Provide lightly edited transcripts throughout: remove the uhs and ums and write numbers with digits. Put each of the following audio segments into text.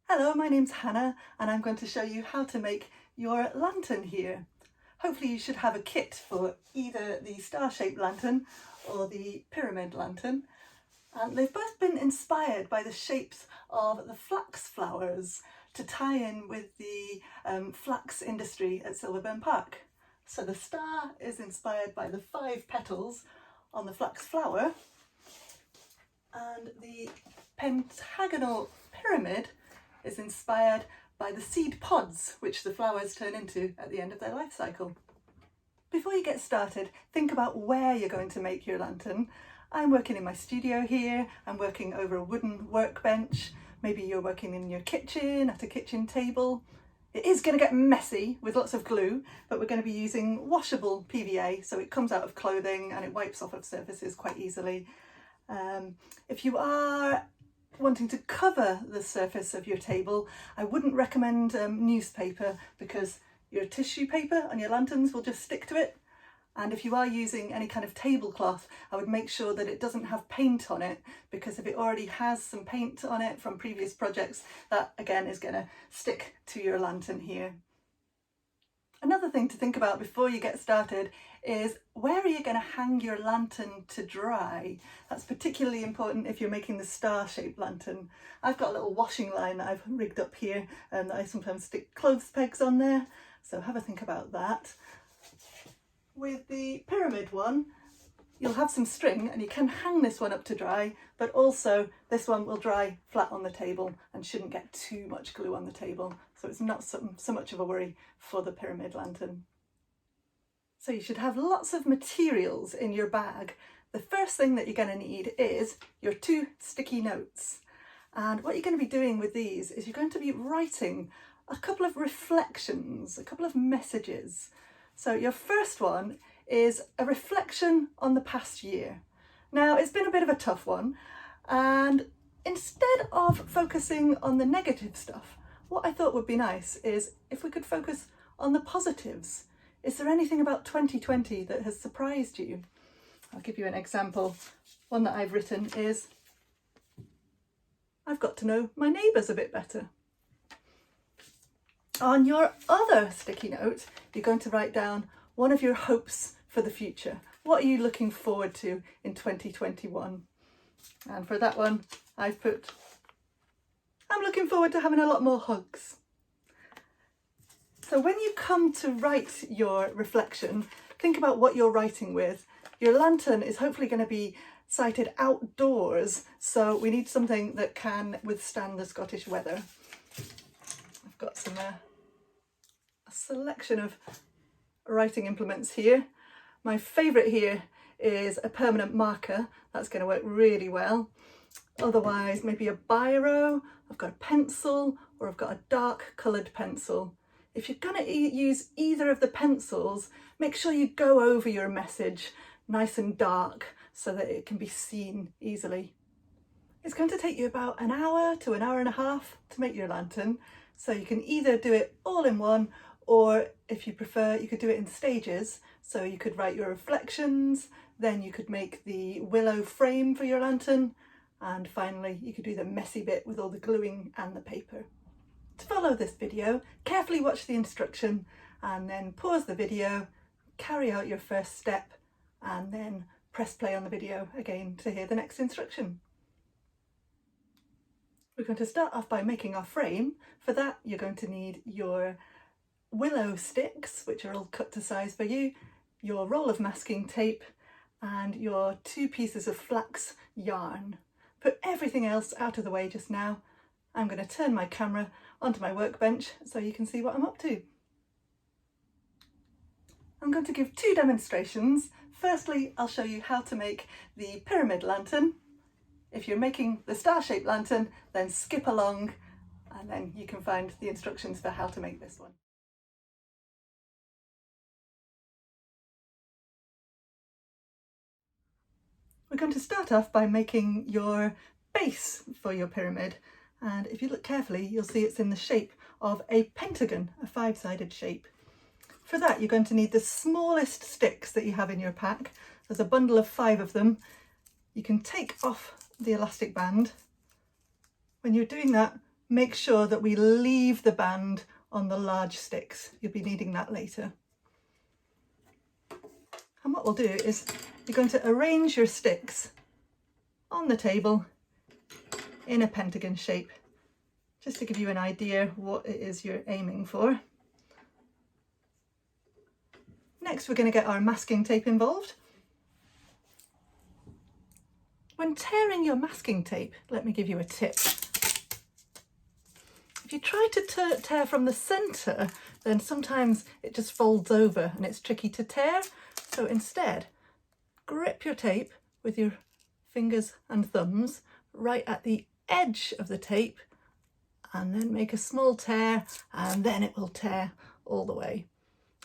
Hello, my name's Hannah and I'm going to show you how to make your lantern here. Hopefully you should have a kit for either the star-shaped lantern or the pyramid lantern. And they've both been inspired by the shapes of the flax flowers to tie in with the flax industry at Silverburn Park. So the star is inspired by the 5 petals on the flax flower, and the pentagonal pyramid is inspired by the seed pods which the flowers turn into at the end of their life cycle. Before you get started, think about where you're going to make your lantern. I'm working in my studio here, I'm working over a wooden workbench, maybe you're working in your kitchen, at a kitchen table. It is going to get messy with lots of glue, but we're going to be using washable PVA, so it comes out of clothing and it wipes off of surfaces quite easily. If you are wanting to cover the surface of your table, I wouldn't recommend newspaper, because your tissue paper on your lanterns will just stick to it. And if you are using any kind of tablecloth, I would make sure that it doesn't have paint on it, because if it already has some paint on it from previous projects, that again is going to stick to your lantern here. Another thing to think about before you get started is, where are you going to hang your lantern to dry? That's particularly important if you're making the star-shaped lantern. I've got a little washing line that I've rigged up here and I sometimes stick clothes pegs on there, so have a think about that. With the pyramid one, you'll have some string and you can hang this one up to dry, but also this one will dry flat on the table and shouldn't get too much glue on the table, so it's not so much of a worry for the pyramid lantern. So you should have lots of materials in your bag. The first thing that you're going to need is your 2 sticky notes. And what you're going to be doing with these is you're going to be writing a couple of reflections, a couple of messages. So your first one is a reflection on the past year. Now, it's been a bit of a tough one, and instead of focusing on the negative stuff, what I thought would be nice is if we could focus on the positives. Is there anything about 2020 that has surprised you? I'll give you an example. One that I've written is, I've got to know my neighbours a bit better. On your other sticky note, you're going to write down one of your hopes for the future. What are you looking forward to in 2021? And for that one, I've put, I'm looking forward to having a lot more hugs. So when you come to write your reflection, think about what you're writing with. Your lantern is hopefully going to be sited outdoors, so we need something that can withstand the Scottish weather. I've got a selection of writing implements here. My favourite here is a permanent marker. That's going to work really well. Otherwise, maybe a biro, I've got a pencil, or I've got a dark coloured pencil. If you're going to use either of the pencils, make sure you go over your message nice and dark so that it can be seen easily. It's going to take you about an hour to an hour and a half to make your lantern, so you can either do it all in one, or if you prefer, you could do it in stages. So you could write your reflections, then you could make the willow frame for your lantern, and finally you could do the messy bit with all the gluing and the paper. To follow this video, carefully watch the instruction and then pause the video, carry out your first step, and then press play on the video again to hear the next instruction. We're going to start off by making our frame. For that, you're going to need your willow sticks, which are all cut to size for you, your roll of masking tape, and your 2 pieces of flax yarn. Put everything else out of the way just now. I'm going to turn my camera onto my workbench so you can see what I'm up to. I'm going to give 2 demonstrations. Firstly, I'll show you how to make the pyramid lantern. If you're making the star-shaped lantern, then skip along and then you can find the instructions for how to make this one. We're going to start off by making your base for your pyramid, and if you look carefully you'll see it's in the shape of a pentagon, a 5-sided shape. For that you're going to need the smallest sticks that you have in your pack. There's a bundle of 5 of them. You can take off the elastic band. When you're doing that, make sure that we leave the band on the large sticks. You'll be needing that later. And what we'll do is you're going to arrange your sticks on the table in a pentagon shape, just to give you an idea what it is you're aiming for. Next, we're going to get our masking tape involved. When tearing your masking tape, let me give you a tip. If you try to tear from the centre, then sometimes it just folds over and it's tricky to tear. So instead, grip your tape with your fingers and thumbs right at the edge of the tape, and then make a small tear, and then it will tear all the way.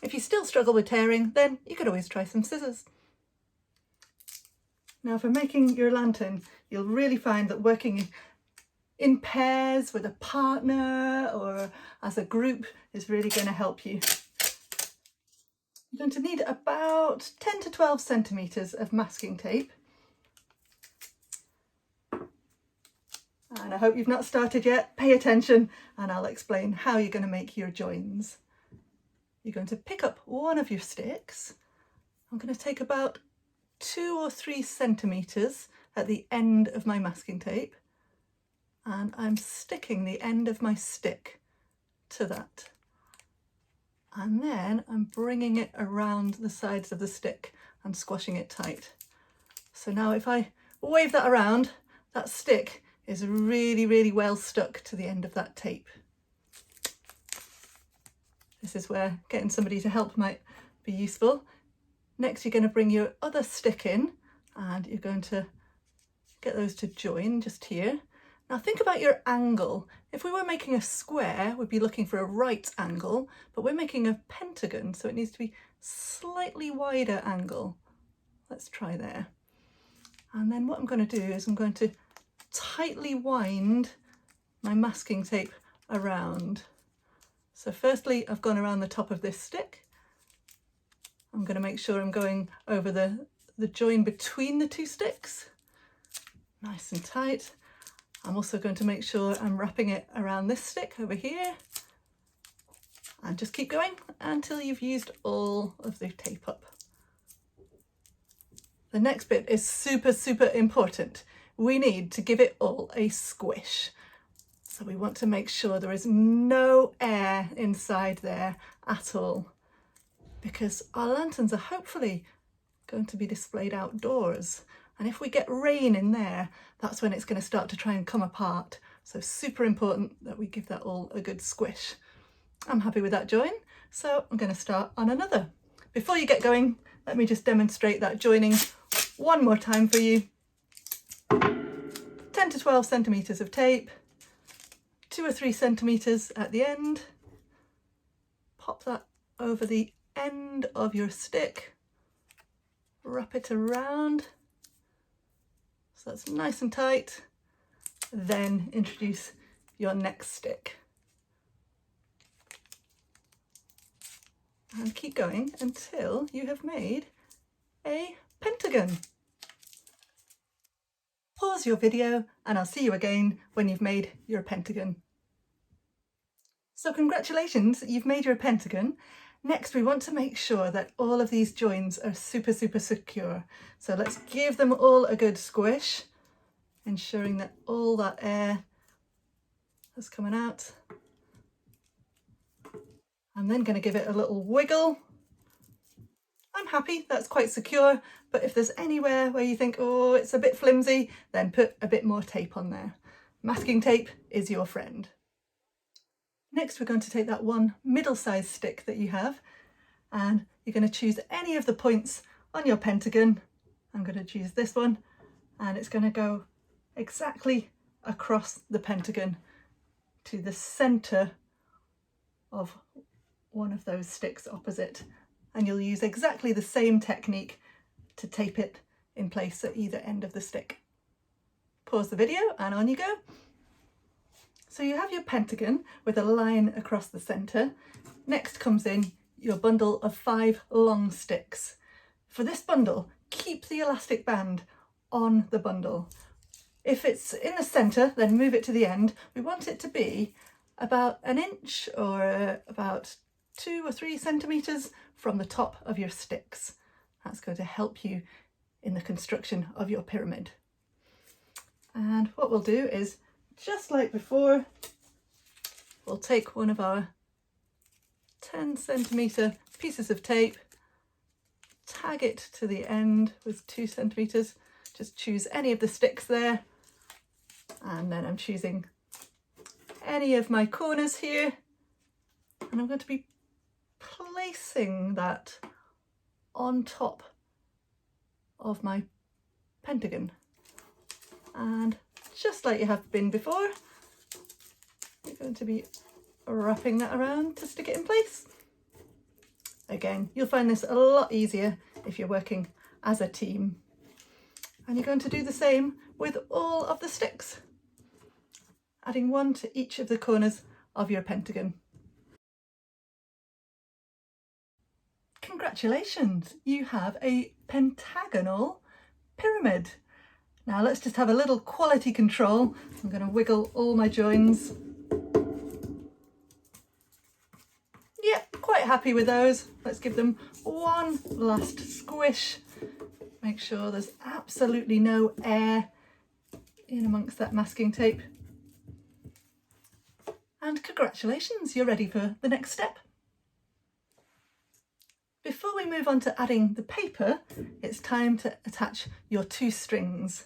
If you still struggle with tearing, then you could always try some scissors. Now for making your lantern, you'll really find that working in pairs with a partner or as a group is really going to help you. You're going to need about 10 to 12 centimetres of masking tape. And I hope you've not started yet. Pay attention and I'll explain how you're going to make your joins. You're going to pick up one of your sticks. I'm going to take about 2 or 3 centimetres at the end of my masking tape, and I'm sticking the end of my stick to that. And then I'm bringing it around the sides of the stick and squashing it tight. So now if I wave that around, that stick is really, really well stuck to the end of that tape. This is where getting somebody to help might be useful. Next, you're going to bring your other stick in and you're going to get those to join just here. Now think about your angle. If we were making a square, we'd be looking for a right angle, but we're making a pentagon, so it needs to be slightly wider angle. Let's try there. And then what I'm going to do is I'm going to tightly wind my masking tape around. So firstly, I've gone around the top of this stick. I'm going to make sure I'm going over the join between the 2 sticks, nice and tight. I'm also going to make sure I'm wrapping it around this stick over here, and just keep going until you've used all of the tape up. The next bit is super, super important. We need to give it all a squish. So we want to make sure there is no air inside there at all, because our lanterns are hopefully going to be displayed outdoors. And if we get rain in there, that's when it's going to start to try and come apart. So super important that we give that all a good squish. I'm happy with that join, so I'm going to start on another. Before you get going, let me just demonstrate that joining one more time for you. 10 to 12 centimetres of tape, 2 or 3 centimetres at the end. Pop that over the end of your stick, wrap it around so that's nice and tight. Then introduce your next stick and keep going until you have made a pentagon. Pause your video and I'll see you again when you've made your pentagon. So congratulations, you've made your pentagon. Next, we want to make sure that all of these joins are super, super secure. So let's give them all a good squish, ensuring that all that air is coming out. I'm then going to give it a little wiggle. I'm happy, that's quite secure, but if there's anywhere where you think, oh, it's a bit flimsy, then put a bit more tape on there. Masking tape is your friend. Next, we're going to take that one middle-sized stick that you have, and you're going to choose any of the points on your pentagon. I'm going to choose this one, and it's going to go exactly across the pentagon to the centre of one of those sticks opposite. And you'll use exactly the same technique to tape it in place at either end of the stick. Pause the video and on you go. So you have your pentagon with a line across the centre. Next comes in your bundle of 5 long sticks. For this bundle, keep the elastic band on the bundle. If it's in the centre, then move it to the end. We want it to be about an inch or about 2 or 3 centimetres from the top of your sticks. That's going to help you in the construction of your pyramid. And what we'll do is, just like before, we'll take one of our 10 centimetre pieces of tape, tag it to the end with 2 centimetres, just choose any of the sticks there, and then I'm choosing any of my corners here, and I'm going to be placing that on top of my pentagon. And just like you have been before, you're going to be wrapping that around to stick it in place. Again, you'll find this a lot easier if you're working as a team. And you're going to do the same with all of the sticks, adding one to each of the corners of your pentagon. Congratulations, you have a pentagonal pyramid. Now let's just have a little quality control. I'm going to wiggle all my joins. Yep, quite happy with those. Let's give them one last squish. Make sure there's absolutely no air in amongst that masking tape. And congratulations, you're ready for the next step. Before we move on to adding the paper, it's time to attach your 2 strings.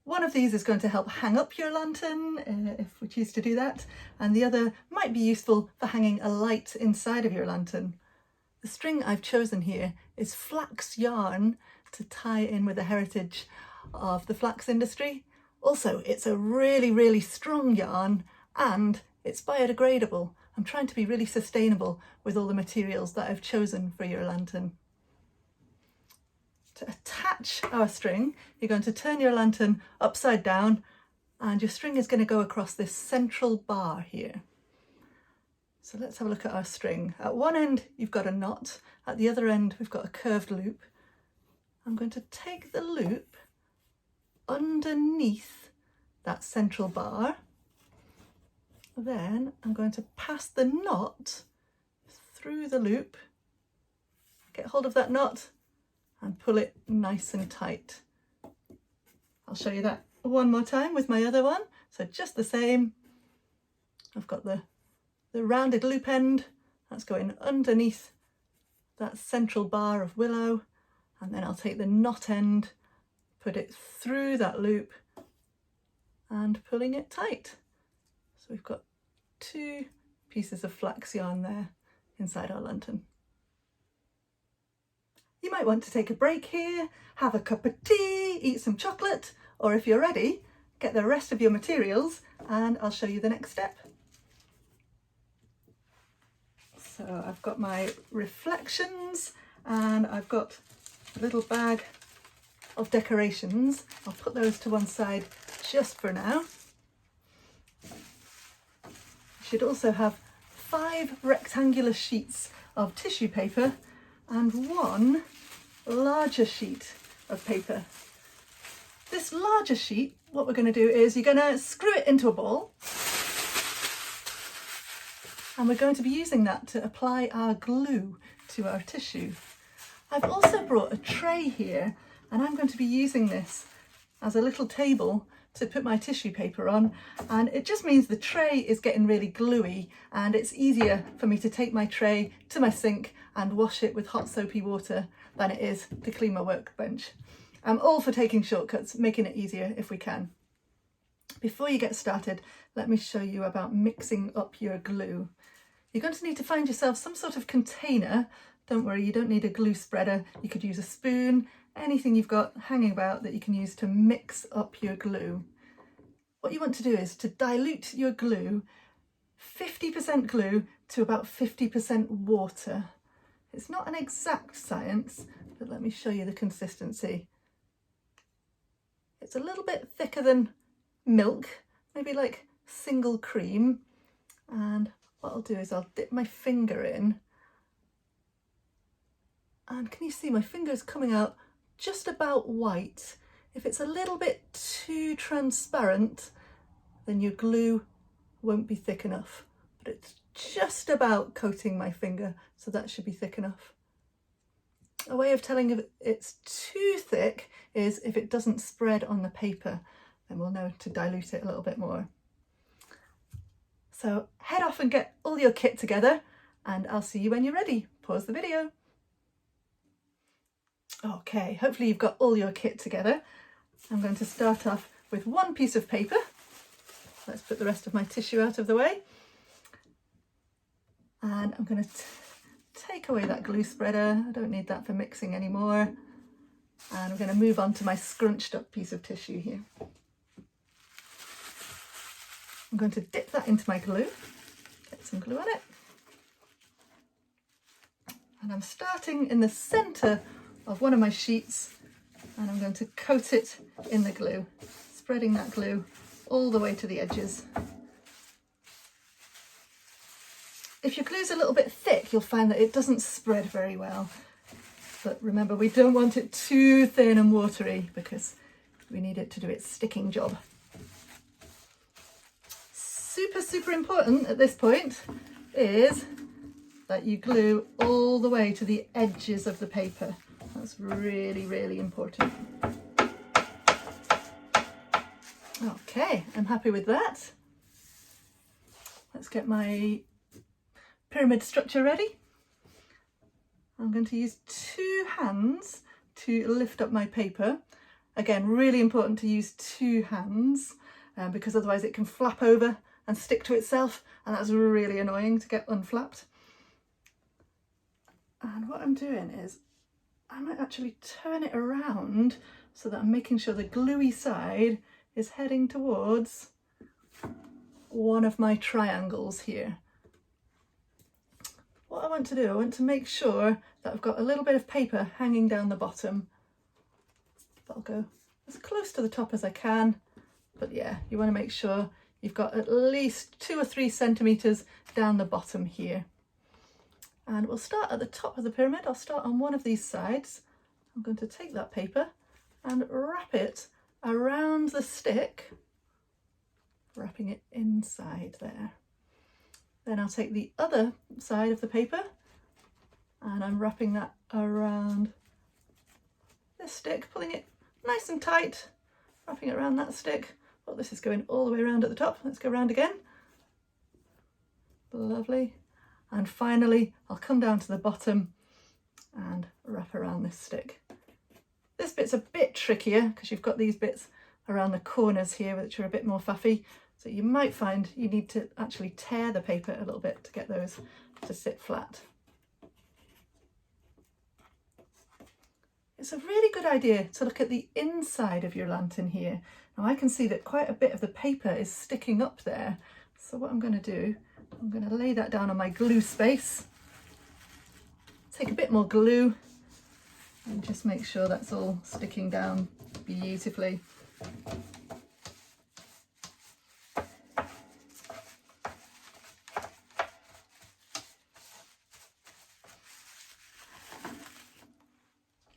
One of these is going to help hang up your lantern, if we choose to do that, and the other might be useful for hanging a light inside of your lantern. The string I've chosen here is flax yarn to tie in with the heritage of the flax industry. Also, it's a really strong yarn and it's biodegradable. I'm trying to be really sustainable with all the materials that I've chosen for your lantern. To attach our string, you're going to turn your lantern upside down and your string is going to go across this central bar here. So let's have a look at our string. At one end you've got a knot, at the other end we've got a curved loop. I'm going to take the loop underneath that central bar. Then I'm going to pass the knot through the loop, get hold of that knot and pull it nice and tight. I'll show you that one more time with my other one. So just the same, I've got the rounded loop end that's going underneath that central bar of willow, and then I'll take the knot end, put it through that loop and pulling it tight. So we've got 2 pieces of flax yarn there inside our lantern. You might want to take a break here, have a cup of tea, eat some chocolate, or if you're ready, get the rest of your materials and I'll show you the next step. So I've got my reflections and I've got a little bag of decorations. I'll put those to one side just for now. You should also have 5 rectangular sheets of tissue paper and 1 larger sheet of paper. This larger sheet, what we're going to do is you're going to screw it into a ball and we're going to be using that to apply our glue to our tissue. I've also brought a tray here and I'm going to be using this as a little table to put my tissue paper on, and it just means the tray is getting really gluey and it's easier for me to take my tray to my sink and wash it with hot soapy water than it is to clean my workbench. I'm all for taking shortcuts, making it easier if we can. Before you get started, let me show you about mixing up your glue. You're going to need to find yourself some sort of container. Don't worry, you don't need a glue spreader. You could use a spoon, anything you've got hanging about that you can use to mix up your glue. What you want to do is to dilute your glue, 50% glue to about 50% water. It's not an exact science, but let me show you the consistency. It's a little bit thicker than milk, maybe like single cream. And what I'll do is I'll dip my finger in. And can you see my finger's coming out just about white? If it's a little bit too transparent, then your glue won't be thick enough, but it's just about coating my finger, so that should be thick enough. A way of telling if it's too thick is if it doesn't spread on the paper, then we'll know to dilute it a little bit more. So head off and get all your kit together, and I'll see you when you're ready. Pause the video. Okay, hopefully you've got all your kit together. I'm going to start off with one piece of paper. Let's put the rest of my tissue out of the way. And I'm going to take away that glue spreader. I don't need that for mixing anymore. And I'm going to move on to my scrunched up piece of tissue here. I'm going to dip that into my glue, get some glue on it. And I'm starting in the centre of one of my sheets, and I'm going to coat it in the glue, spreading that glue all the way to the edges. If your glue's a little bit thick, you'll find that it doesn't spread very well. But remember, we don't want it too thin and watery because we need it to do its sticking job. Super important at this point is that you glue all the way to the edges of the paper. That's really important. Okay, I'm happy with that. Let's get my pyramid structure ready. I'm going to use two hands to lift up my paper. Again, really important to use two hands because otherwise it can flap over and stick to itself, and that's really annoying to get unflapped. And what I'm doing is I might actually turn it around so that I'm making sure the gluey side is heading towards one of my triangles here. What I want to do, I want to make sure that I've got a little bit of paper hanging down the bottom. I'll go as close to the top as I can, but yeah, you want to make sure you've got at least 2 or 3 centimetres down the bottom here. And we'll start at the top of the pyramid. I'll start on one of these sides. I'm going to take that paper and wrap it around the stick, wrapping it inside there. Then I'll take the other side of the paper and I'm wrapping that around this stick, pulling it nice and tight, wrapping it around that stick. Oh, this is going all the way around at the top. Let's go around again. Lovely. And finally, I'll come down to the bottom and wrap around this stick. This bit's a bit trickier because you've got these bits around the corners here which are a bit more faffy. So you might find you need to actually tear the paper a little bit to get those to sit flat. It's a really good idea to look at the inside of your lantern here. Now I can see that quite a bit of the paper is sticking up there. So what I'm going to do, I'm going to lay that down on my glue space. Take a bit more glue and just make sure that's all sticking down beautifully.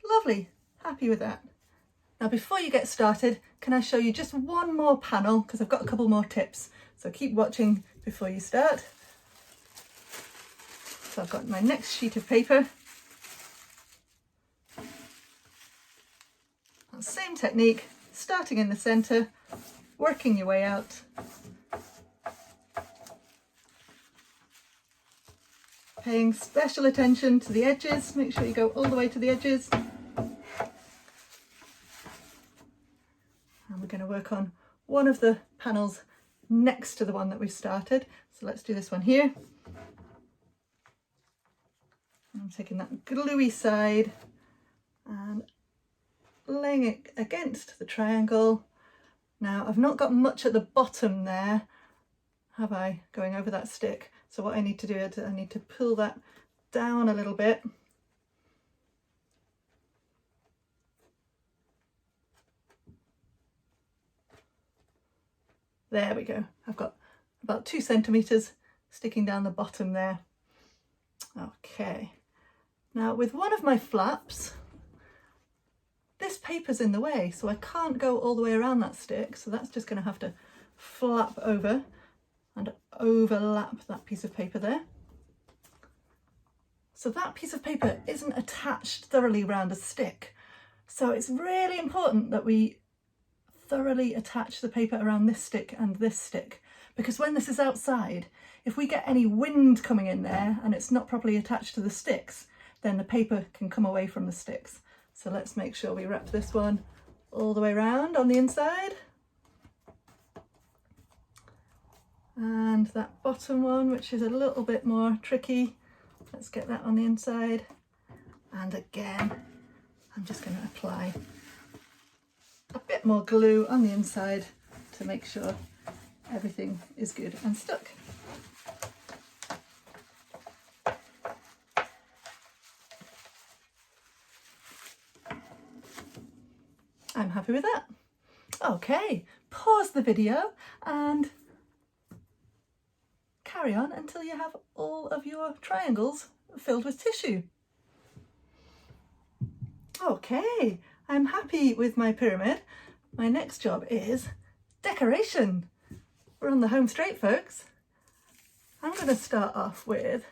Lovely, happy with that. Now before you get started, can I show you just one more panel because I've got a couple more tips. So keep watching before you start. So I've got my next sheet of paper. Same technique, starting in the centre, working your way out. Paying special attention to the edges, make sure you go all the way to the edges. And we're going to work on one of the panels next to the one that we started. So let's do this one here. I'm taking that gluey side and laying it against the triangle. Now I've not got much at the bottom there, have I, going over that stick? So what I need to do is I need to pull that down a little bit. There we go. I've got about 2 centimetres sticking down the bottom there. Okay. Now with one of my flaps, this paper's in the way, so I can't go all the way around that stick, so that's just going to have to flap over and overlap that piece of paper there. So that piece of paper isn't attached thoroughly around a stick. So it's really important that we thoroughly attach the paper around this stick and this stick, because when this is outside, if we get any wind coming in there and it's not properly attached to the sticks, then the paper can come away from the sticks. So let's make sure we wrap this one all the way around on the inside. And that bottom one, which is a little bit more tricky, let's get that on the inside. And again, I'm just going to apply a bit more glue on the inside to make sure everything is good and stuck. I'm happy with that. Okay, pause the video and carry on until you have all of your triangles filled with tissue. Okay, I'm happy with my pyramid. My next job is decoration. We're on the home straight, folks. I'm going to start off with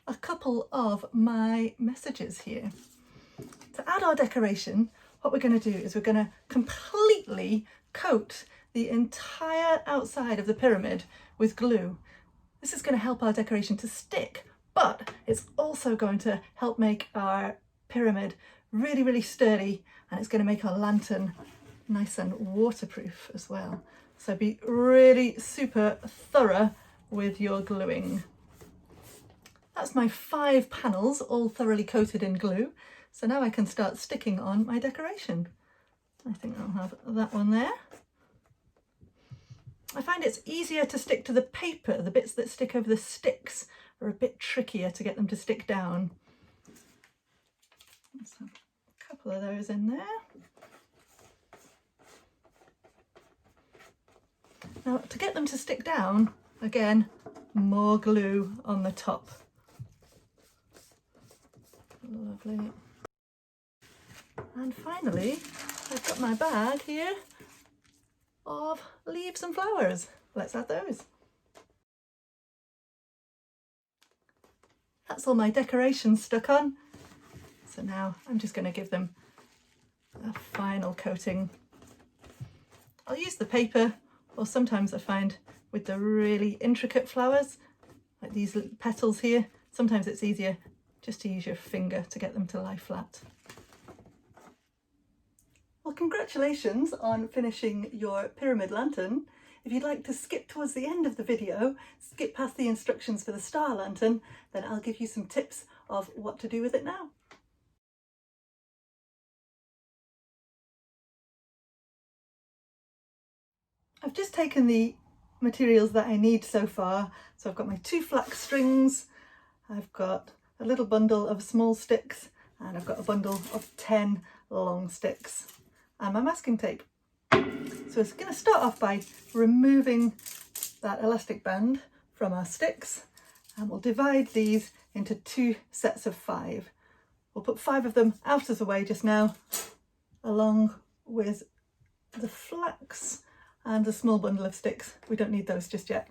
a couple of my messages here. To add our decoration, what we're going to do is we're going to completely coat the entire outside of the pyramid with glue. This is going to help our decoration to stick, but it's also going to help make our pyramid really, really sturdy, and it's going to make our lantern nice and waterproof as well. So be really super thorough with your gluing. That's my 5 panels all thoroughly coated in glue. So now I can start sticking on my decoration. I think I'll have that one there. I find it's easier to stick to the paper. The bits that stick over the sticks are a bit trickier to get them to stick down. Let's have a couple of those in there. Now, to get them to stick down, again, more glue on the top. Lovely. And finally, I've got my bag here of leaves and flowers. Let's add those. That's all my decorations stuck on. So now I'm just going to give them a final coating. I'll use the paper, or sometimes I find with the really intricate flowers, like these petals here, sometimes it's easier just to use your finger to get them to lie flat. Well, congratulations on finishing your pyramid lantern. If you'd like to skip towards the end of the video, skip past the instructions for the star lantern, then I'll give you some tips of what to do with it now. I've just taken the materials that I need so far. So I've got my 2 flax strings, I've got a little bundle of small sticks, and I've got a bundle of 10 long sticks, and my masking tape. So it's going to start off by removing that elastic band from our sticks, and we'll divide these into 2 sets of 5. We'll put 5 of them out of the way just now, along with the flax and a small bundle of sticks. We don't need those just yet.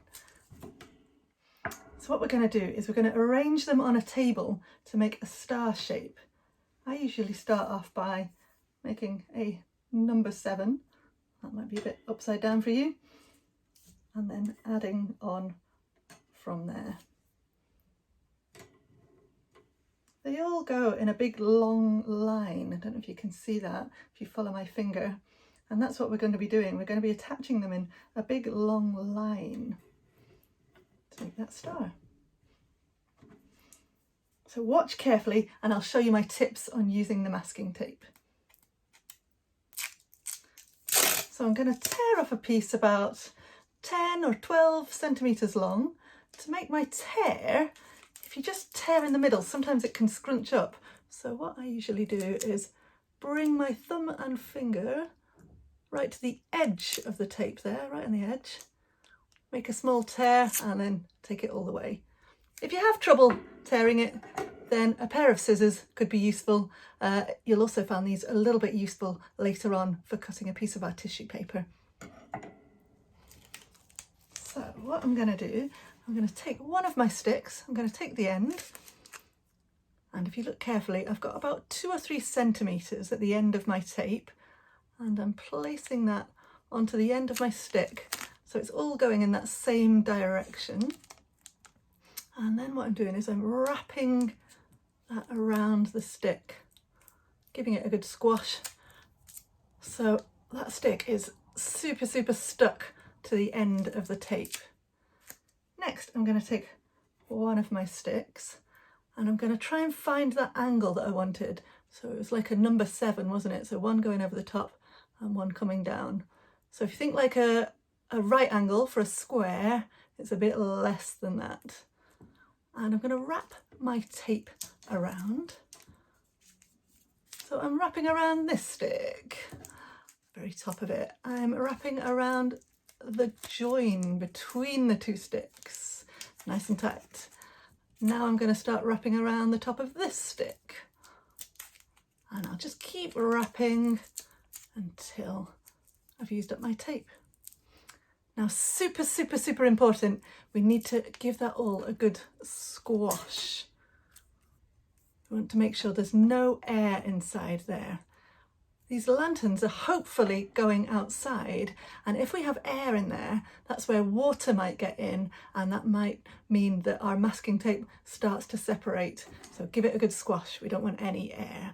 So what we're going to do is we're going to arrange them on a table to make a star shape. I usually start off by making a number 7. That might be a bit upside down for you. And then adding on from there. They all go in a big long line. I don't know if you can see that, if you follow my finger. And that's what we're going to be doing. We're going to be attaching them in a big long line to make that star. So watch carefully and I'll show you my tips on using the masking tape. So I'm going to tear off a piece about 10 or 12 centimetres long. To make my tear, if you just tear in the middle, sometimes it can scrunch up. So what I usually do is bring my thumb and finger right to the edge of the tape there, right on the edge. Make a small tear and then take it all the way. If you have trouble tearing it, then a pair of scissors could be useful. You'll also find these a little bit useful later on for cutting a piece of our tissue paper. So what I'm going to do, I'm going to take one of my sticks, I'm going to take the end, and if you look carefully, I've got about 2 or 3 centimetres at the end of my tape, and I'm placing that onto the end of my stick, so it's all going in that same direction. And then what I'm doing is I'm wrapping that around the stick, giving it a good squash, so that stick is super stuck to the end of the tape. Next, I'm going to take one of my sticks and I'm going to try and find that angle that I wanted. So it was like a number 7, wasn't it? So one going over the top and one coming down. So if you think like a right angle for a square, it's a bit less than that. And I'm going to wrap my tape around. So I'm wrapping around this stick, very top of it. I'm wrapping around the join between the 2 sticks, nice and tight. Now I'm going to start wrapping around the top of this stick. And I'll just keep wrapping until I've used up my tape. Now, super important, we need to give that all a good squash. We want to make sure there's no air inside there. These lanterns are hopefully going outside, and if we have air in there, that's where water might get in, and that might mean that our masking tape starts to separate. So give it a good squash, we don't want any air.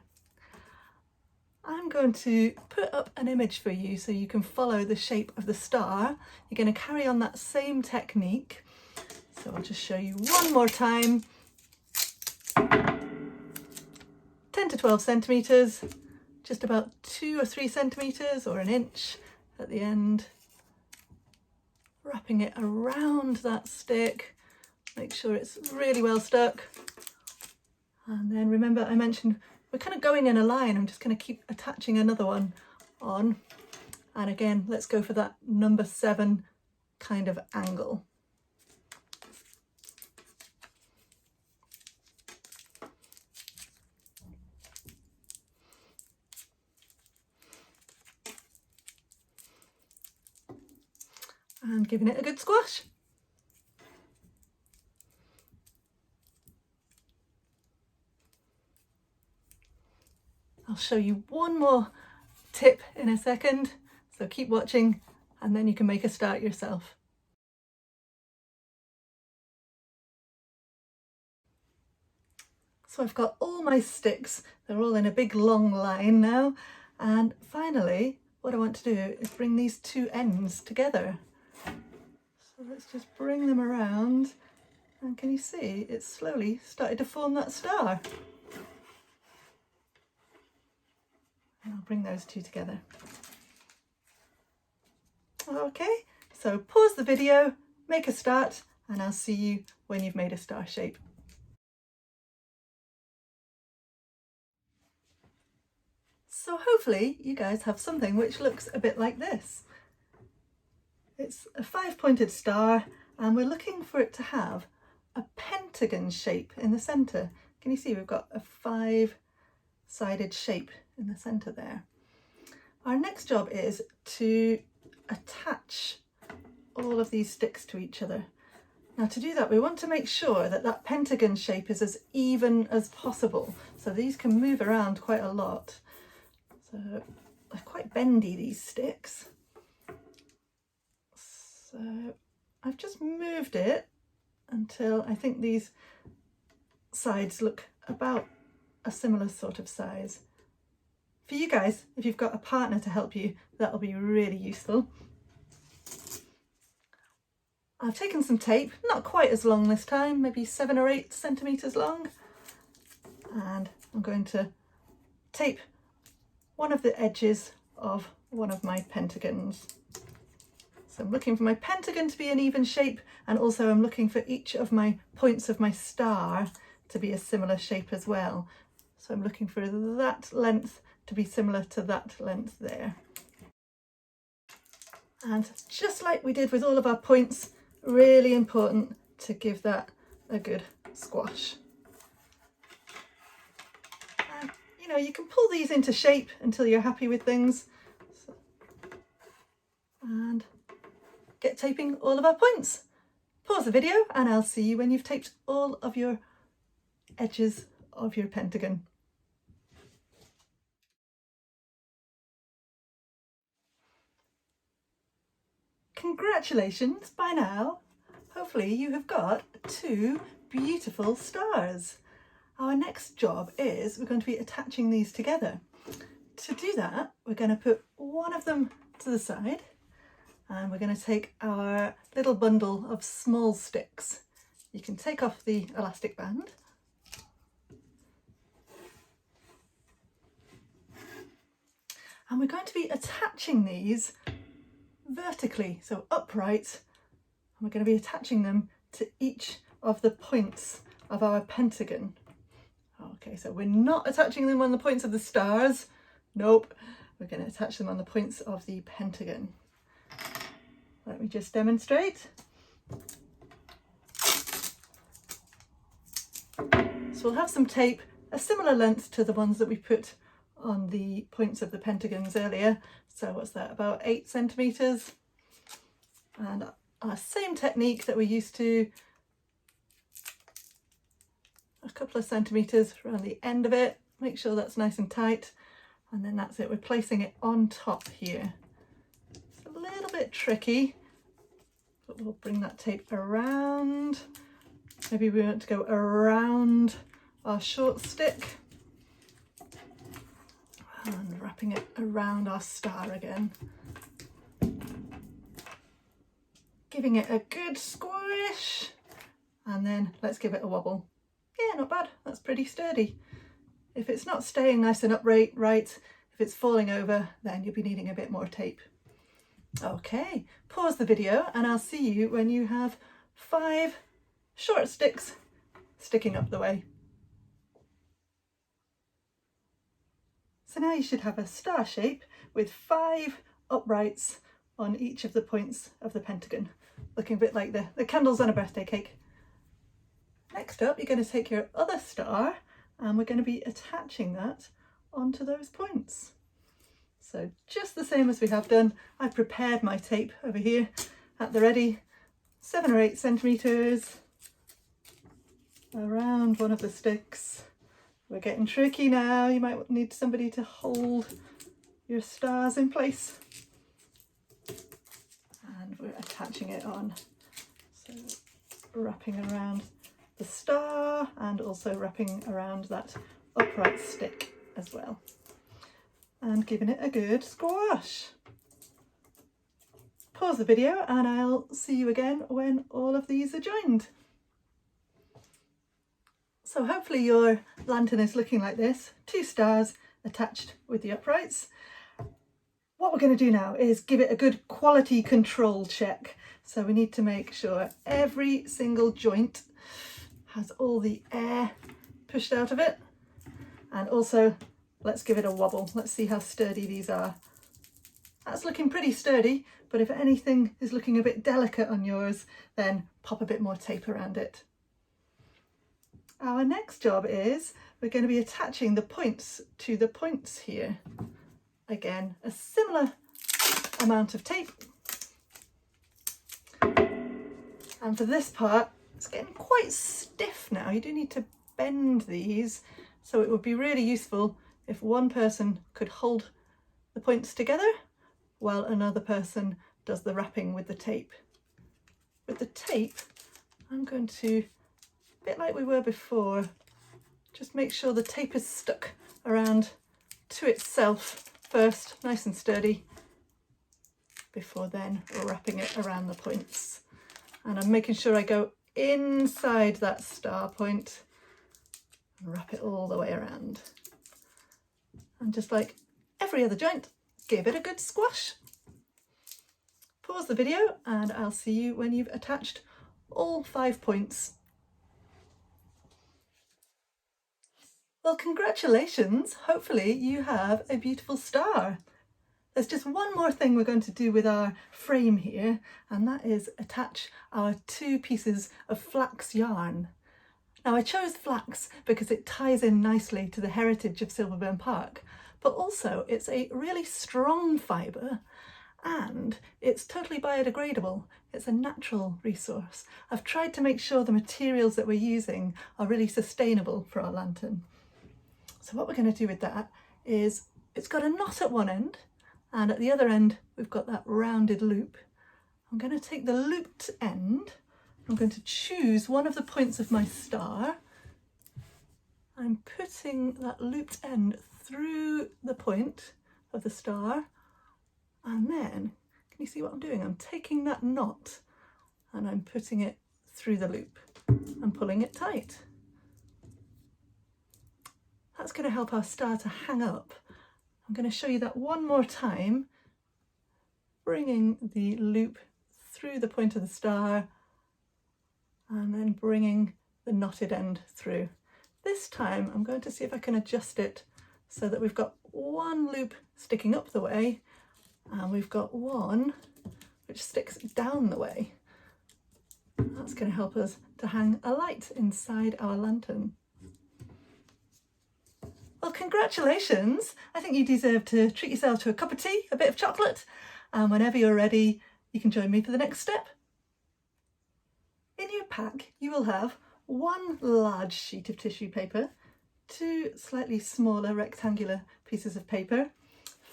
I'm going to put up an image for you so you can follow the shape of the star. You're going to carry on that same technique. So I'll just show you one more time. 10 to 12 centimetres, just about 2 or 3 centimetres or an inch at the end. Wrapping it around that stick, make sure it's really well stuck. And then remember I mentioned we're kind of going in a line. I'm just going to keep attaching another one on. And again, let's go for that number 7 kind of angle. And giving it a good squash. I'll show you one more tip in a second, so keep watching and then you can make a start yourself. So I've got all my sticks, they're all in a big long line now, and finally what I want to do is bring these 2 ends together. So let's just bring them around, and can you see it's slowly started to form that star? And I'll bring those 2 together. Okay, so pause the video, make a start, and I'll see you when you've made a star shape. So hopefully you guys have something which looks a bit like this. It's a 5-pointed star and we're looking for it to have a pentagon shape in the centre. Can you see we've got a 5-sided shape in the centre there. Our next job is to attach all of these sticks to each other. Now to do that we want to make sure that that pentagon shape is as even as possible. So these can move around quite a lot. So they're quite bendy, these sticks. So I've just moved it until I think these sides look about a similar sort of size. For you guys, if you've got a partner to help you, that'll be really useful. I've taken some tape, not quite as long this time, maybe 7 or 8 centimetres long, and I'm going to tape one of the edges of one of my pentagons. So I'm looking for my pentagon to be an even shape, and also I'm looking for each of my points of my star to be a similar shape as well. So I'm looking for that length to be similar to that length there. And just like we did with all of our points, really important to give that a good squash. Now you can pull these into shape until you're happy with things. And get taping all of our points. Pause the video and I'll see you when you've taped all of your edges of your pentagon. Congratulations, by now, hopefully you have got 2 beautiful stars. Our next job is we're going to be attaching these together. To do that, we're going to put one of them to the side and we're going to take our little bundle of small sticks. You can take off the elastic band. And we're going to be attaching these vertically, so upright, and we're going to be attaching them to each of the points of our pentagon. Okay, so we're not attaching them on the points of the stars. Nope, we're going to attach them on the points of the pentagon. Let me just demonstrate. So we'll have some tape a similar length to the ones that we put on the points of the pentagons earlier. So what's that, about 8 centimetres? And our same technique that we're used to, a couple of centimetres around the end of it. Make sure that's nice and tight. And then that's it, we're placing it on top here. It's a little bit tricky, but we'll bring that tape around. Maybe we want to go around our short stick. And wrapping it around our star again. Giving it a good squish. And then let's give it a wobble. Yeah, not bad, that's pretty sturdy. If it's not staying nice and upright, if it's falling over, then you'll be needing a bit more tape. Okay, pause the video and I'll see you when you have 5 short sticks sticking up the way. So now you should have a star shape with 5 uprights on each of the points of the pentagon, looking a bit like the candles on a birthday cake. Next up, you're going to take your other star and we're going to be attaching that onto those points. So just the same as we have done, I've prepared my tape over here at the ready, 7 or 8 centimetres around one of the sticks. We're getting tricky now, you might need somebody to hold your stars in place. And we're attaching it on. So wrapping around the star and also wrapping around that upright stick as well. And giving it a good squash. Pause the video and I'll see you again when all of these are joined. So hopefully your lantern is looking like this, 2 stars attached with the uprights. What we're going to do now is give it a good quality control check. So we need to make sure every single joint has all the air pushed out of it. And also let's give it a wobble. Let's see how sturdy these are. That's looking pretty sturdy, but if anything is looking a bit delicate on yours, then pop a bit more tape around it. Our next job is we're going to be attaching the points to the points here. Again, a similar amount of tape. And for this part, it's getting quite stiff now. You do need to bend these, so it would be really useful if one person could hold the points together while another person does the wrapping with the tape. With the tape, I'm going to, a bit like we were before, just make sure the tape is stuck around to itself first, nice and sturdy, before then wrapping it around the points. And I'm making sure I go inside that star point and wrap it all the way around. And just like every other joint, give it a good squash. Pause the video and I'll see you when you've attached all 5 points. Well, congratulations. Hopefully you have a beautiful star. There's just one more thing we're going to do with our frame here, and that is attach our 2 pieces of flax yarn. Now I chose flax because it ties in nicely to the heritage of Silverburn Park, but also it's a really strong fibre and it's totally biodegradable. It's a natural resource. I've tried to make sure the materials that we're using are really sustainable for our lantern. So what we're going to do with that is, it's got a knot at one end and at the other end we've got that rounded loop. I'm going to take the looped end, I'm going to choose one of the points of my star. I'm putting that looped end through the point of the star, and then, can you see what I'm doing? I'm taking that knot and I'm putting it through the loop and pulling it tight. That's going to help our star to hang up. I'm going to show you that one more time, bringing the loop through the point of the star and then bringing the knotted end through. This time I'm going to see if I can adjust it so that we've got one loop sticking up the way and we've got one which sticks down the way. That's going to help us to hang a light inside our lantern. Well, congratulations! I think you deserve to treat yourself to a cup of tea, a bit of chocolate, and whenever you're ready, you can join me for the next step. In your pack, you will have one large sheet of tissue paper, two slightly smaller rectangular pieces of paper,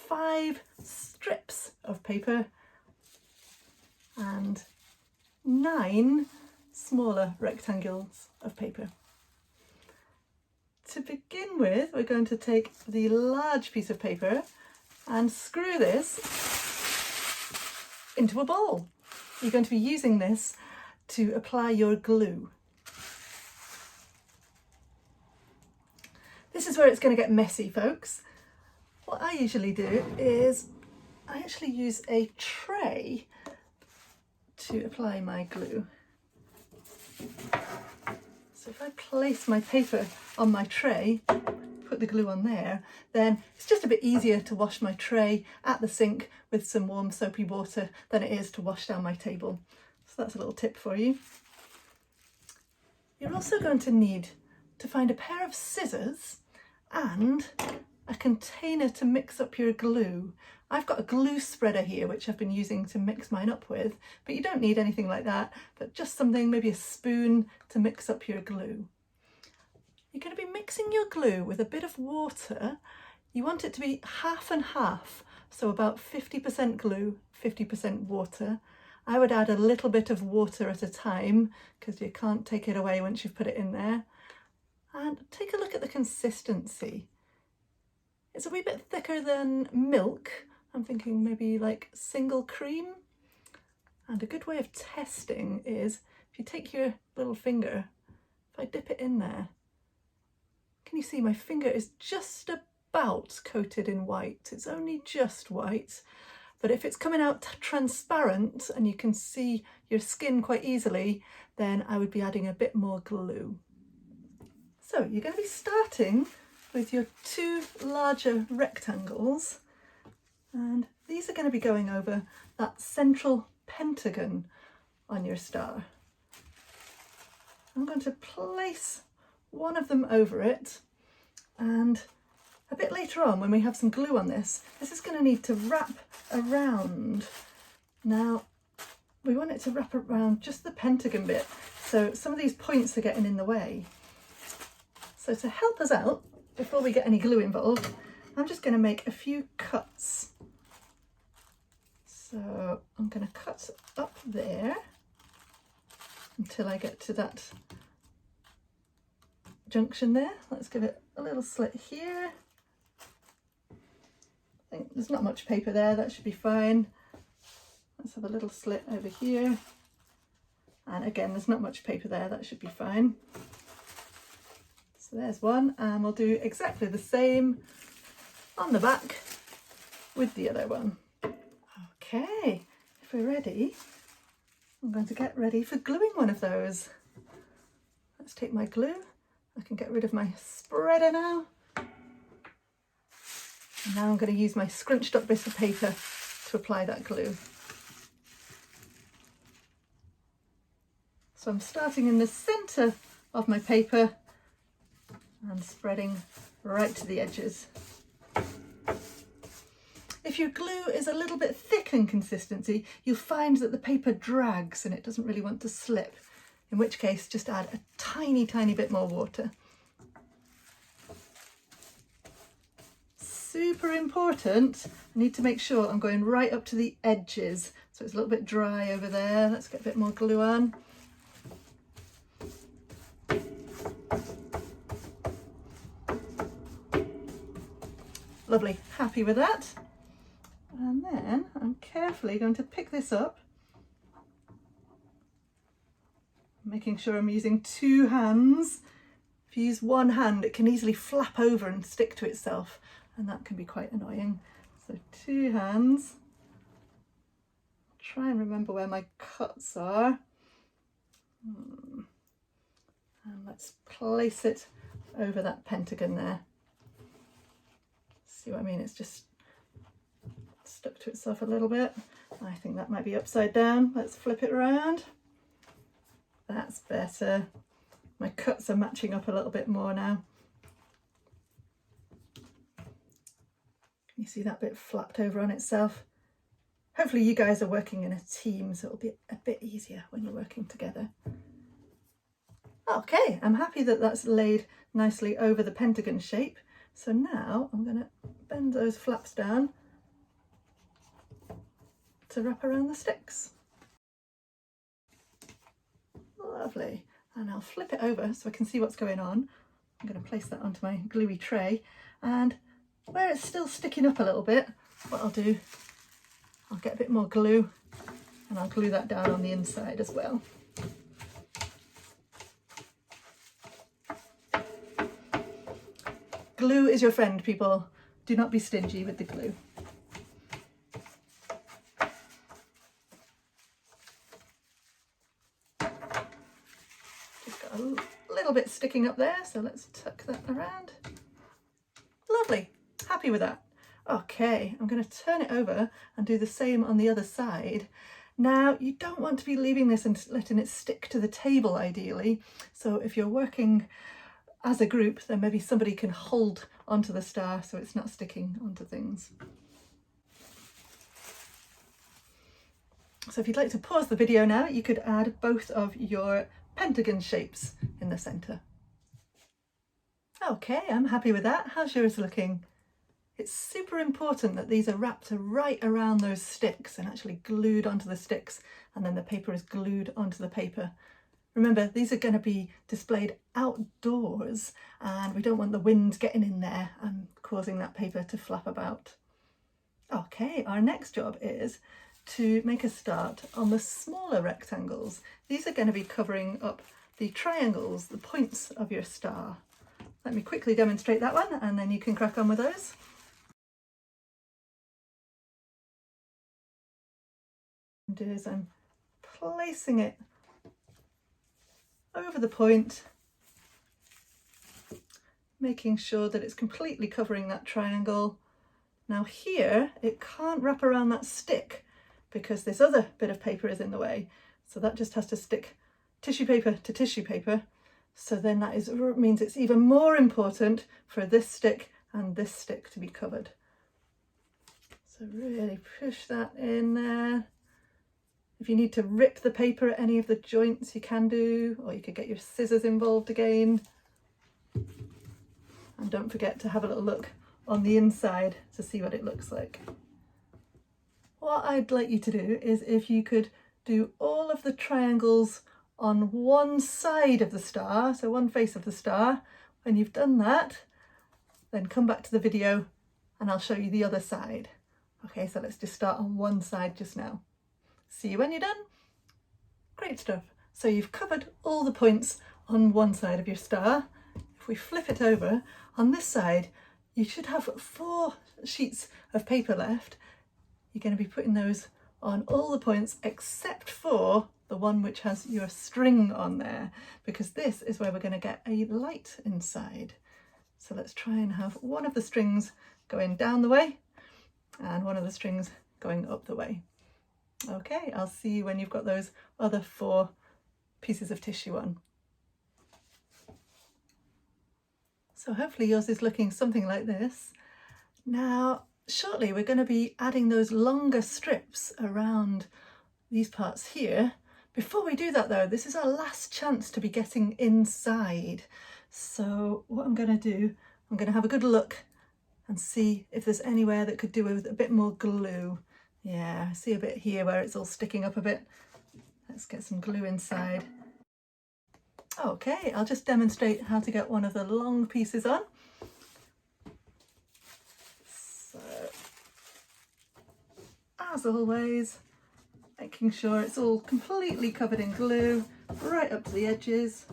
5 strips of paper, and 9 smaller rectangles of paper. To begin with, we're going to take the large piece of paper and screw this into a ball. You're going to be using this to apply your glue. This is where it's going to get messy, folks. What I usually do is I actually use a tray to apply my glue. So if I place my paper on my tray, put the glue on there, then it's just a bit easier to wash my tray at the sink with some warm soapy water than it is to wash down my table. So that's a little tip for you. You're also going to need to find a pair of scissors and a container to mix up your glue. I've got a glue spreader here which I've been using to mix mine up with, but you don't need anything like that, but just something, maybe a spoon to mix up your glue. You're going to be mixing your glue with a bit of water. You want it to be half and half, so about 50% glue, 50% water. I would add a little bit of water at a time because you can't take it away once you've put it in there. And take a look at the consistency. It's a wee bit thicker than milk. I'm thinking maybe like single cream. And a good way of testing is if you take your little finger, if I dip it in there, can you see my finger is just about coated in white? It's only just white. But if it's coming out transparent and you can see your skin quite easily, then I would be adding a bit more glue. So you're going to be starting with your 2 larger rectangles, and these are going to be going over that central pentagon on your star. I'm going to place one of them over it, and a bit later on when we have some glue on this is going to need to wrap around. Now we want it to wrap around just the pentagon bit, so some of these points are getting in the way. So to help us out, before we get any glue involved, I'm just going to make a few cuts. So I'm going to cut up there until I get to that junction there. Let's give it a little slit here. I think there's not much paper there, that should be fine. Let's have a little slit over here. And again, there's not much paper there, that should be fine. So there's one, and we'll do exactly the same on the back with the other one. Okay, if we're ready, I'm going to get ready for gluing one of those. Let's take my glue. I can get rid of my spreader now. And now I'm going to use my scrunched up bit of paper to apply that glue. So I'm starting in the centre of my paper and spreading right to the edges. If your glue is a little bit thick in consistency, you'll find that the paper drags and it doesn't really want to slip, in which case just add a tiny bit more water. Super important, I need to make sure I'm going right up to the edges, so it's a little bit dry over there. Let's get a bit more glue on. Lovely, happy with that. And then I'm carefully going to pick this up, making sure I'm using two hands. If you use one hand, it can easily flap over and stick to itself, and that can be quite annoying. So two hands. Try and remember where my cuts are. And let's place it over that pentagon there. See what I mean? It's just stuck to itself a little bit. I think that might be upside down. Let's flip it around. That's better. My cuts are matching up a little bit more now. Can you see that bit flapped over on itself? Hopefully you guys are working in a team, so it'll be a bit easier when you're working together. Okay, I'm happy that that's laid nicely over the pentagon shape. So now I'm going to bend those flaps down to wrap around the sticks. Lovely. And I'll flip it over so I can see what's going on. I'm going to place that onto my gluey tray, and where it's still sticking up a little bit, what I'll do, I'll get a bit more glue and I'll glue that down on the inside as well. Glue is your friend, people. Do not be stingy with the glue. Just got a little bit sticking up there, so let's tuck that around. Lovely, happy with that. Okay, I'm going to turn it over and do the same on the other side. Now, you don't want to be leaving this and letting it stick to the table ideally. So if you're working as a group, then maybe somebody can hold onto the star so it's not sticking onto things. So if you'd like to pause the video now, you could add both of your pentagon shapes in the centre. Okay, I'm happy with that. How's yours looking? It's super important that these are wrapped right around those sticks and actually glued onto the sticks, and then the paper is glued onto the paper. Remember, these are going to be displayed outdoors and we don't want the wind getting in there and causing that paper to flap about. Okay, our next job is to make a start on the smaller rectangles. These are going to be covering up the triangles, the points of your star. Let me quickly demonstrate that one and then you can crack on with those. Is I'm placing it over the point, making sure that it's completely covering that triangle. Now here it can't wrap around that stick because this other bit of paper is in the way, so that just has to stick tissue paper to tissue paper. So then that means it's even more important for this stick and this stick to be covered. So really push that in there. If you need to rip the paper at any of the joints, you can do, or you could get your scissors involved again. And don't forget to have a little look on the inside to see what it looks like. What I'd like you to do is if you could do all of the triangles on one side of the star, so one face of the star. When you've done that, then come back to the video and I'll show you the other side. Okay, so let's just start on one side just now. See you when you're done. Great stuff. So you've covered all the points on one side of your star. If we flip it over, on this side, you should have 4 sheets of paper left. You're going to be putting those on all the points except for the one which has your string on there, because this is where we're going to get a light inside. So let's try and have one of the strings going down the way and one of the strings going up the way. Okay, I'll see you when you've got those other 4 pieces of tissue on. So hopefully yours is looking something like this. Now, shortly we're going to be adding those longer strips around these parts here. Before we do that though, this is our last chance to be getting inside. So what I'm going to do, I'm going to have a good look and see if there's anywhere that could do with a bit more glue. Yeah, I see a bit here where it's all sticking up a bit. Let's get some glue inside. Okay, I'll just demonstrate how to get one of the long pieces on. So, as always, making sure it's all completely covered in glue, right up to the edges.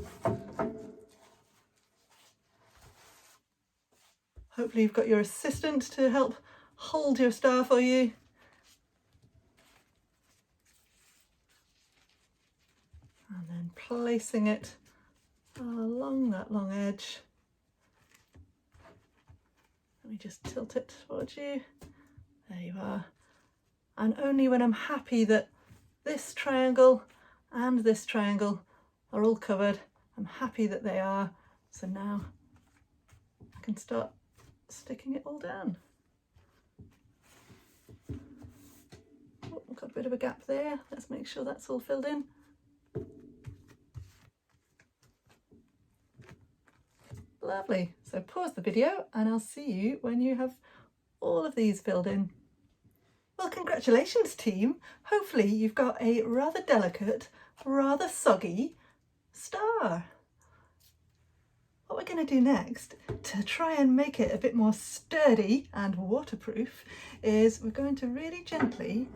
Hopefully you've got your assistant to help hold your star for you. And then placing it along that long edge. Let me just tilt it towards you. There you are. And only when I'm happy that this triangle and this triangle are all covered, I'm happy that they are. So now I can start sticking it all down. Oh, I've got a bit of a gap there. Let's make sure that's all filled in. Lovely. So pause the video and I'll see you when you have all of these filled in. Well, congratulations team. Hopefully you've got a rather delicate, rather soggy star. What we're going to do next to try and make it a bit more sturdy and waterproof is we're going to really gently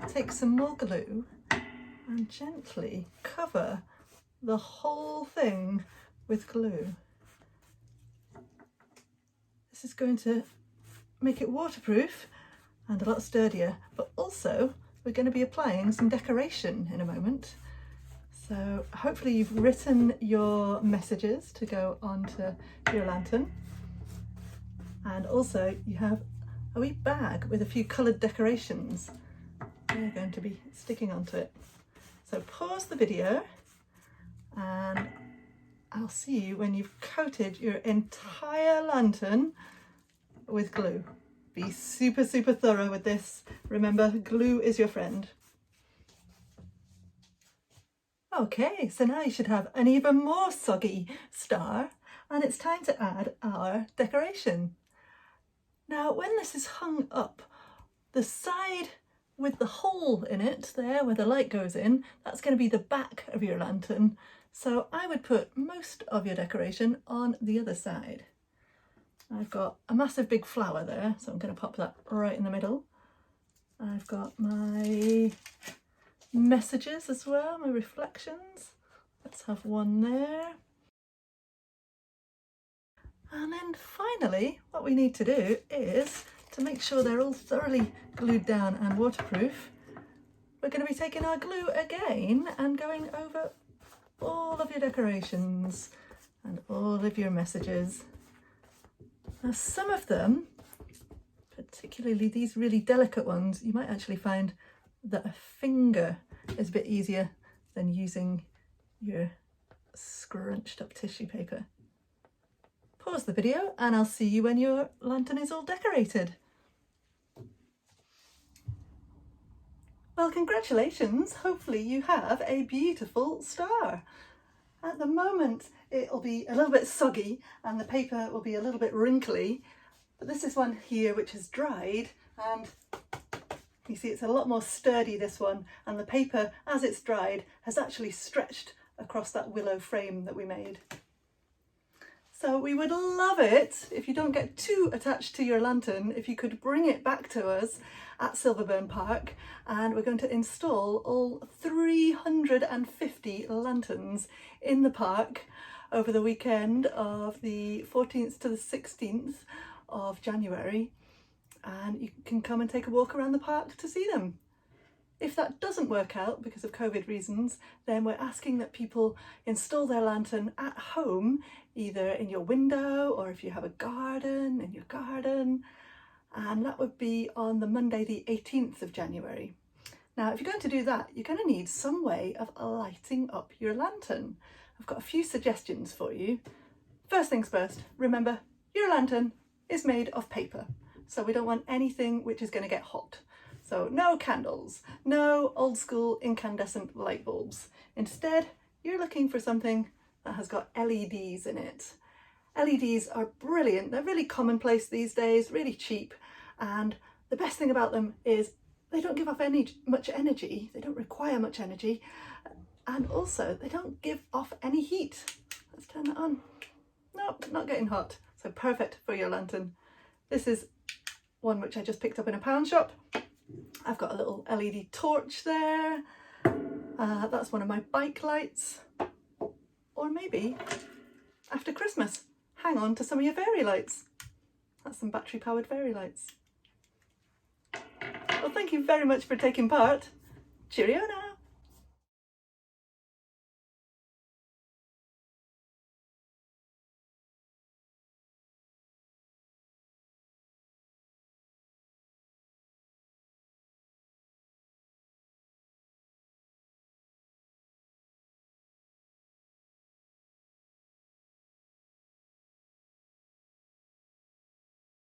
take some more glue and gently cover the whole thing with glue. This is going to make it waterproof and a lot sturdier, but also we're going to be applying some decoration in a moment. So hopefully you've written your messages to go onto your lantern, and also you have a wee bag with a few coloured decorations. They're going to be sticking onto it. So pause the video and I'll see you when you've coated your entire lantern with glue. Be super thorough with this. Remember, glue is your friend. Okay, so now you should have an even more soggy star, and it's time to add our decoration. Now, when this is hung up, the side with the hole in it there where the light goes in, that's going to be the back of your lantern. So I would put most of your decoration on the other side. I've got a massive big flower there, so I'm going to pop that right in the middle. I've got my messages as well, my reflections. Let's have one there. And then finally, what we need to do is to make sure they're all thoroughly glued down and waterproof. We're going to be taking our glue again and going over all of your decorations and all of your messages. Now some of them, particularly these really delicate ones, you might actually find that a finger is a bit easier than using your scrunched up tissue paper. Pause the video and I'll see you when your lantern is all decorated. Well, congratulations. Hopefully you have a beautiful star. At the moment it'll be a little bit soggy and the paper will be a little bit wrinkly, but this is one here which is dried, and you see it's a lot more sturdy, this one, and the paper as it's dried has actually stretched across that willow frame that we made. So we would love it if you don't get too attached to your lantern, if you could bring it back to us at Silverburn Park, and we're going to install all 350 lanterns in the park over the weekend of the 14th to the 16th of January, and you can come and take a walk around the park to see them. If that doesn't work out because of COVID reasons, then we're asking that people install their lantern at home, either in your window or if you have a garden, in your garden, and that would be on the Monday the 18th of January. Now, if you're going to do that, you're going to need some way of lighting up your lantern. I've got a few suggestions for you. First things first, remember your lantern is made of paper, so we don't want anything which is going to get hot. So no candles, no old school incandescent light bulbs. Instead, you're looking for something that has got LEDs in it. LEDs are brilliant. They're really commonplace these days, really cheap, and the best thing about them is they don't give off much energy. They don't require much energy, and also they don't give off any heat. Let's turn that on. Nope, not getting hot. So perfect for your lantern. This is one which I just picked up in a pound shop. I've got a little LED torch there. That's one of my bike lights. Or maybe after Christmas, hang on to some of your fairy lights. That's some battery powered fairy lights. Well, thank you very much for taking part. Cheerio now.